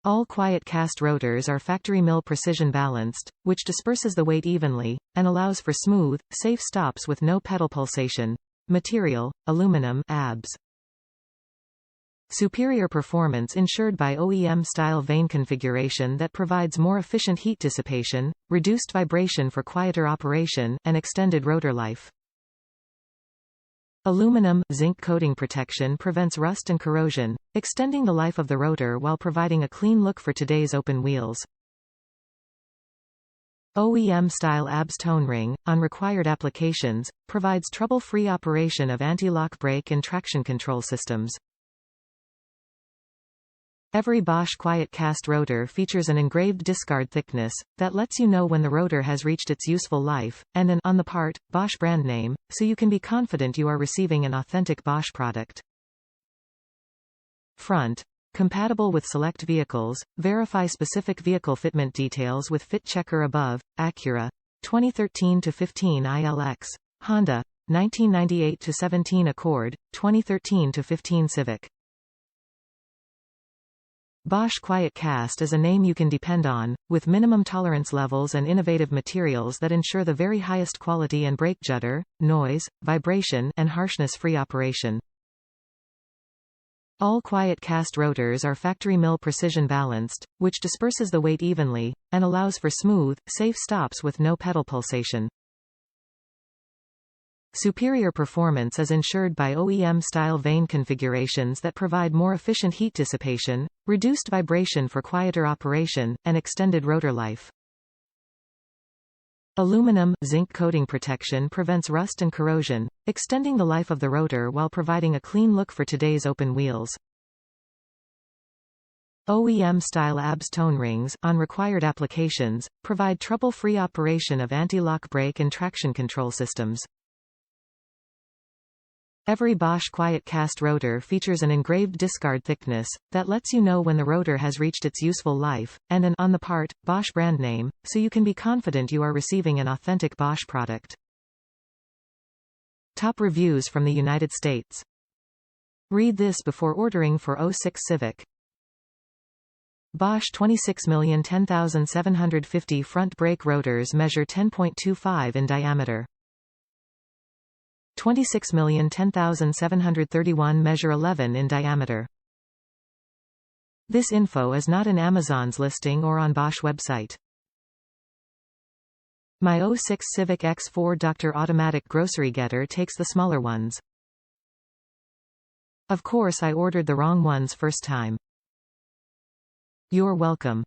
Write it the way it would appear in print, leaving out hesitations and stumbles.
All QuietCast rotors are factory mill precision balanced, which disperses the weight evenly, and allows for smooth, safe stops with no pedal pulsation. Material, aluminum ABS. Superior performance ensured by OEM-style vane configuration that provides more efficient heat dissipation, reduced vibration for quieter operation, and extended rotor life. Aluminum, zinc coating protection prevents rust and corrosion, extending the life of the rotor while providing a clean look for today's open wheels. OEM-style ABS tone ring, on required applications, provides trouble-free operation of anti-lock brake and traction control systems. Every Bosch QuietCast rotor features an engraved discard thickness, that lets you know when the rotor has reached its useful life, and an on the part, Bosch brand name, so you can be confident you are receiving an authentic Bosch product. Front. Compatible with select vehicles, verify specific vehicle fitment details with fit checker above. Acura 2013-15 ILX, Honda 1998-17 Accord, 2013-15 Civic. Bosch QuietCast is a name you can depend on, with minimum tolerance levels and innovative materials that ensure the very highest quality and brake judder, noise, vibration, and harshness-free operation. All QuietCast rotors are factory mill precision balanced, which disperses the weight evenly, and allows for smooth, safe stops with no pedal pulsation. Superior performance is ensured by OEM-style vane configurations that provide more efficient heat dissipation, reduced vibration for quieter operation, and extended rotor life. Aluminum, zinc coating protection prevents rust and corrosion, extending the life of the rotor while providing a clean look for today's open wheels. OEM-style ABS tone rings, on required applications, provide trouble-free operation of anti-lock brake and traction control systems. Every Bosch QuietCast rotor features an engraved discard thickness, that lets you know when the rotor has reached its useful life, and an on the part, Bosch brand name, so you can be confident you are receiving an authentic Bosch product. Top reviews from the United States. Read this before ordering for 06 Civic. Bosch 26,010,750 front brake rotors measure 10.25 in diameter. 26,010,731 measure 11 in diameter. This info is not in Amazon's listing or on Bosch website. My 06 Civic X4 Dr. Automatic Grocery Getter takes the smaller ones. Of course I ordered the wrong ones first time. You're welcome.